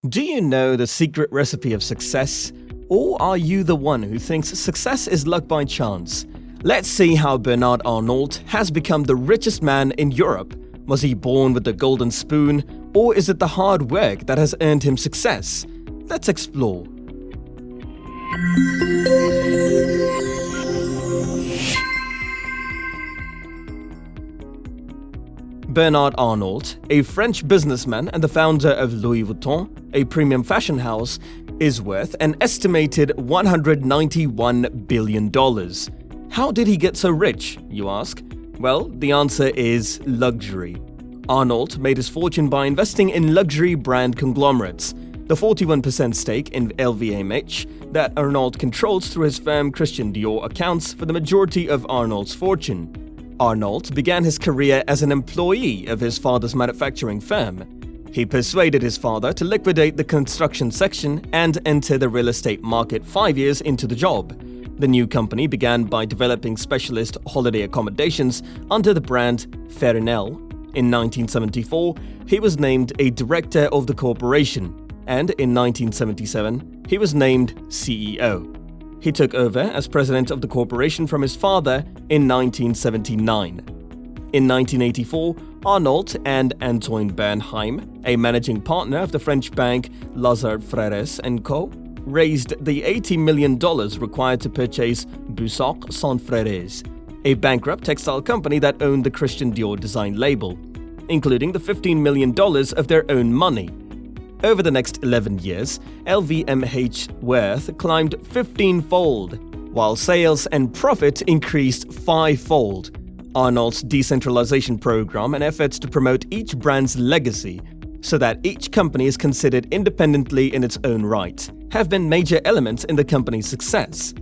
Do you know the secret recipe of success? Or are you the one who thinks success is luck by chance? Let's see how Bernard Arnault has become the richest man in Europe. Was he born with the golden spoon, or is it the hard work that has earned him success? Let's explore. Bernard Arnault, a French businessman and the founder of Louis Vuitton, a premium fashion house, is worth an estimated $191 billion. How did he get so rich, you ask? Well, the answer is luxury. Arnault made his fortune by investing in luxury brand conglomerates. The 41% stake in LVMH that Arnault controls through his firm Christian Dior accounts for the majority of Arnault's fortune. Arnault began his career as an employee of his father's manufacturing firm. He persuaded his father to liquidate the construction section and enter the real estate market 5 years into the job. The new company began by developing specialist holiday accommodations under the brand Ferinel. In 1974, he was named a director of the corporation, and in 1977, he was named CEO. He took over as president of the corporation from his father in 1979. In 1984, Arnault and Antoine Bernheim, a managing partner of the French bank Lazard Frères & Co., raised the $80 million required to purchase Bussac Sans Frères, a bankrupt textile company that owned the Christian Dior design label, including the $15 million of their own money. Over the next 11 years, LVMH's worth climbed 15-fold, while sales and profit increased 5-fold. Arnault's decentralization program and efforts to promote each brand's legacy so that each company is considered independently in its own right have been major elements in the company's success.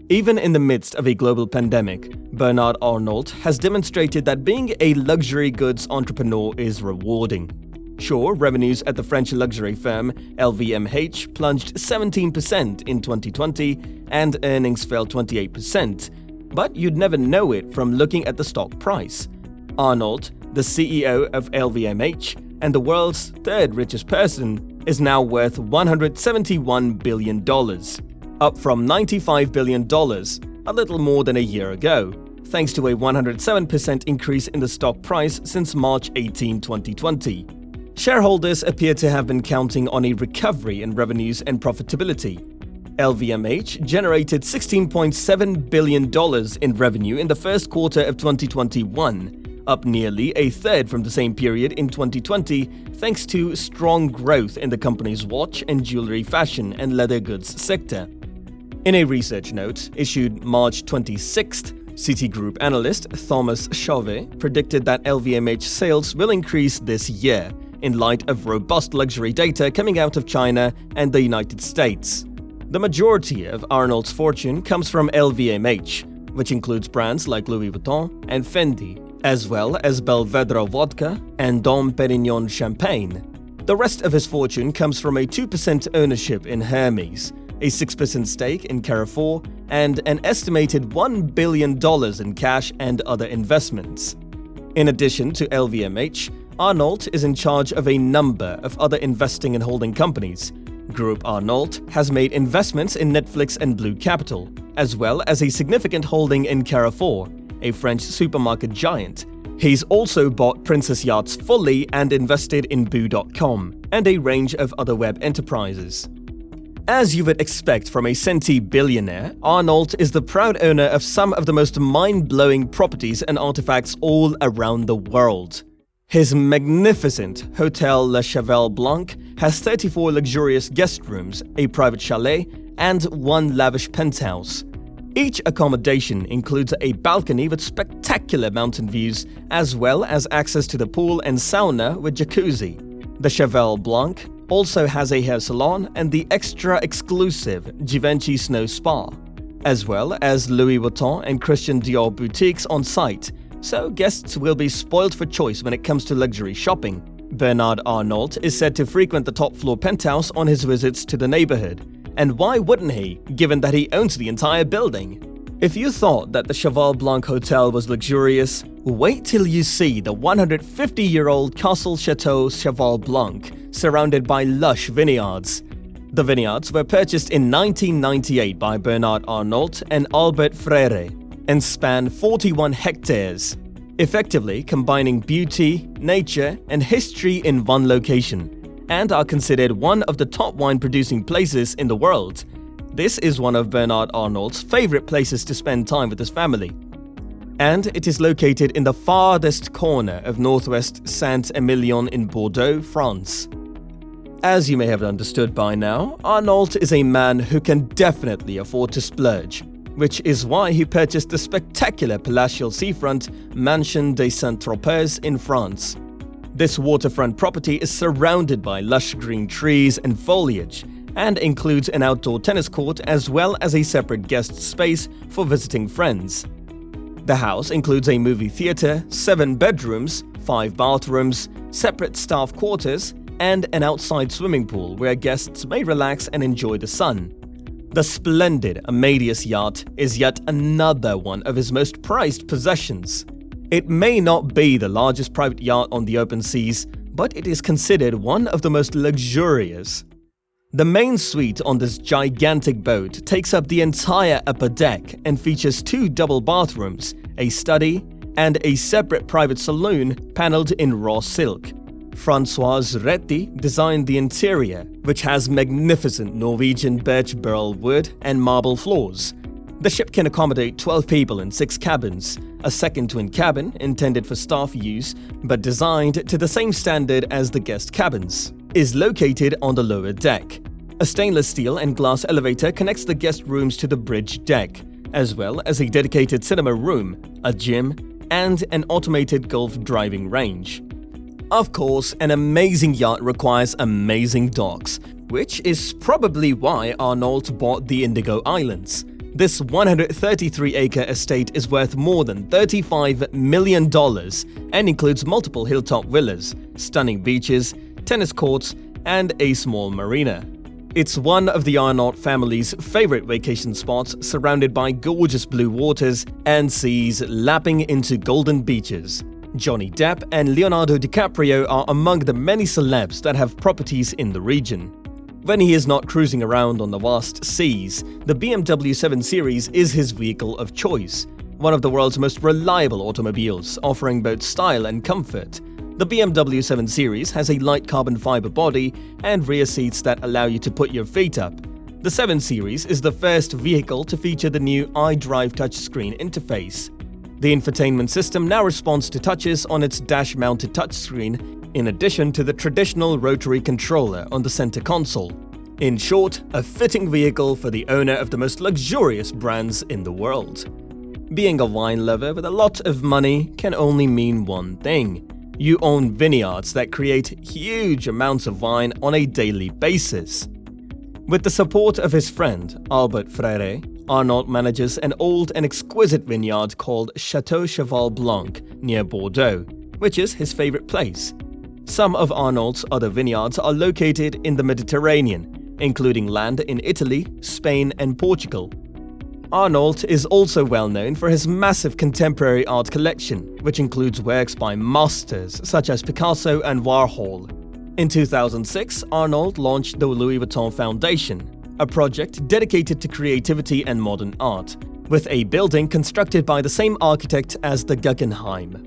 Even in the midst of a global pandemic, Bernard Arnault has demonstrated that being a luxury goods entrepreneur is rewarding. Sure, revenues at the French luxury firm LVMH plunged 17% in 2020 and earnings fell 28%, but you'd never know it from looking at the stock price. Arnault, the CEO of LVMH and the world's third richest person, is now worth $171 billion, up from $95 billion a little more than a year ago, thanks to a 107% increase in the stock price since March 18, 2020. Shareholders appear to have been counting on a recovery in revenues and profitability. LVMH generated $16.7 billion in revenue in the first quarter of 2021, up nearly a third from the same period in 2020, thanks to strong growth in the company's watch and jewelry, fashion, and leather goods sector. In a research note issued March 26th, Citigroup analyst Thomas Chauvet predicted that LVMH sales will increase this year, in light of robust luxury data coming out of China and the United States. The majority of Arnault's fortune comes from LVMH, which includes brands like Louis Vuitton and Fendi, as well as Belvedere vodka and Dom Perignon champagne. The rest of his fortune comes from a 2% ownership in Hermes, a 6% stake in Carrefour, and an estimated $1 billion in cash and other investments. In addition to LVMH, Arnault is in charge of a number of other investing and holding companies. Groupe Arnault has made investments in Netflix and Blue Capital, as well as a significant holding in Carrefour, a French supermarket giant. He's also bought Princess Yachts fully and invested in Boo.com and a range of other web enterprises. As you would expect from a centi-billionaire, Arnault is the proud owner of some of the most mind-blowing properties and artifacts all around the world. His magnificent Hotel Le Cheval Blanc has 34 luxurious guest rooms, a private chalet, and one lavish penthouse. Each accommodation includes a balcony with spectacular mountain views, as well as access to the pool and sauna with jacuzzi. The Cheval Blanc also has a hair salon and the extra-exclusive Givenchy Snow Spa, as well as Louis Vuitton and Christian Dior boutiques on site, so guests will be spoiled for choice when it comes to luxury shopping. Bernard Arnault is said to frequent the top-floor penthouse on his visits to the neighborhood. And why wouldn't he, given that he owns the entire building? If you thought that the Cheval Blanc Hotel was luxurious, wait till you see the 150-year-old Castle Chateau Cheval Blanc, surrounded by lush vineyards. The vineyards were purchased in 1998 by Bernard Arnault and Albert Frère and span 41 hectares, effectively combining beauty, nature, and history in one location, and are considered one of the top wine-producing places in the world. This is one of Bernard Arnault's favorite places to spend time with his family. And it is located in the farthest corner of northwest Saint-Emilion in Bordeaux, France. As you may have understood by now, Arnault is a man who can definitely afford to splurge, which is why he purchased the spectacular palatial seafront Mansion de Saint-Tropez in France. This waterfront property is surrounded by lush green trees and foliage, and includes an outdoor tennis court as well as a separate guest space for visiting friends. The house includes a movie theater, 7 bedrooms, 5 bathrooms, separate staff quarters, and an outside swimming pool where guests may relax and enjoy the sun. The splendid Amadeus yacht is yet another one of his most prized possessions. It may not be the largest private yacht on the open seas, but it is considered one of the most luxurious. The main suite on this gigantic boat takes up the entire upper deck and features 2 double bathrooms, a study, and a separate private saloon paneled in raw silk. François Reti designed the interior, which has magnificent Norwegian birch burl wood and marble floors. The ship can accommodate 12 people in 6 cabins, a second twin cabin intended for staff use but designed to the same standard as the guest cabins is located on the lower deck. A stainless steel and glass elevator connects the guest rooms to the bridge deck, as well as a dedicated cinema room, a gym, and an automated golf driving range. Of course, an amazing yacht requires amazing docks, which is probably why Arnault bought the Indigo Islands. This 133-acre estate is worth more than $35 million and includes multiple hilltop villas, stunning beaches, tennis courts, and a small marina. It's one of the Arnault family's favorite vacation spots, surrounded by gorgeous blue waters and seas lapping into golden beaches. Johnny Depp and Leonardo DiCaprio are among the many celebs that have properties in the region. When he is not cruising around on the vast seas, the BMW 7 Series is his vehicle of choice, one of the world's most reliable automobiles, offering both style and comfort. The BMW 7 Series has a light carbon fiber body and rear seats that allow you to put your feet up. The 7 Series is the first vehicle to feature the new iDrive touchscreen interface. The infotainment system now responds to touches on its dash-mounted touchscreen, in addition to the traditional rotary controller on the center console. In short, a fitting vehicle for the owner of the most luxurious brands in the world. Being a wine lover with a lot of money can only mean one thing. You own vineyards that create huge amounts of wine on a daily basis. With the support of his friend, Albert Frère, Arnault manages an old and exquisite vineyard called Chateau Cheval Blanc near Bordeaux, which is his favorite place. Some of Arnault's other vineyards are located in the Mediterranean, including land in Italy, Spain, and Portugal. Arnault is also well known for his massive contemporary art collection, which includes works by masters such as Picasso and Warhol. In 2006, Arnault launched the Louis Vuitton Foundation, a project dedicated to creativity and modern art, with a building constructed by the same architect as the Guggenheim.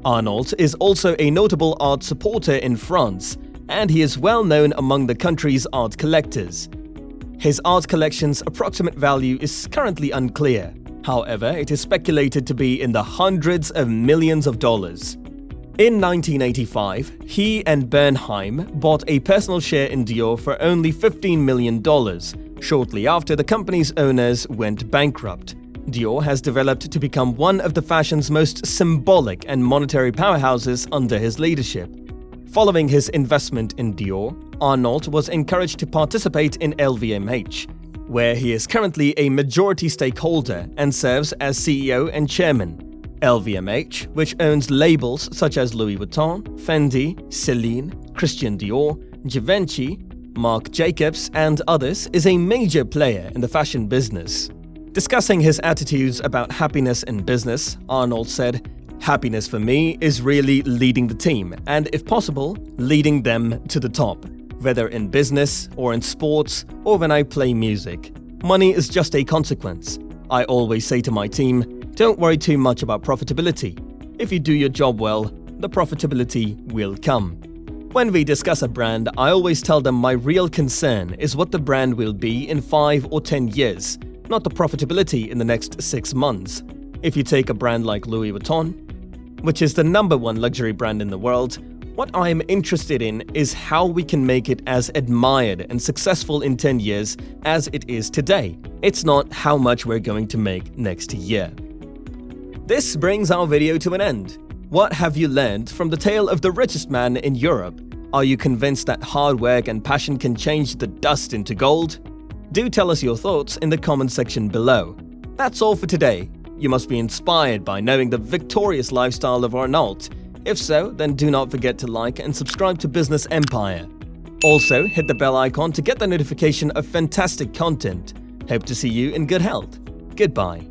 Arnault is also a notable art supporter in France, and he is well known among the country's art collectors. His art collection's approximate value is currently unclear. However, it is speculated to be in the hundreds of millions of dollars. In 1985, he and Bernheim bought a personal share in Dior for only $15 million, shortly after the company's owners went bankrupt. Dior has developed to become one of the fashion's most symbolic and monetary powerhouses under his leadership. Following his investment in Dior, Arnault was encouraged to participate in LVMH, where he is currently a majority stakeholder and serves as CEO and chairman. LVMH, which owns labels such as Louis Vuitton, Fendi, Celine, Christian Dior, Givenchy, Marc Jacobs, and others, is a major player in the fashion business. Discussing his attitudes about happiness in business, Arnault said, "Happiness for me is really leading the team and, if possible, leading them to the top, whether in business or in sports or when I play music. Money is just a consequence. I always say to my team, don't worry too much about profitability. If you do your job well, the profitability will come." When we discuss a brand, I always tell them my real concern is what the brand will be in 5 or 10 years, not the profitability in the next 6 months. If you take a brand like Louis Vuitton, which is the #1 luxury brand in the world, what I am interested in is how we can make it as admired and successful in 10 years as it is today. It's not how much we're going to make next year. This brings our video to an end. What have you learned from the tale of the richest man in Europe? Are you convinced that hard work and passion can change the dust into gold? Do tell us your thoughts in the comment section below. That's all for today. You must be inspired by knowing the victorious lifestyle of Arnault. If so, then do not forget to like and subscribe to Business Empire. Also, hit the bell icon to get the notification of fantastic content. Hope to see you in good health. Goodbye.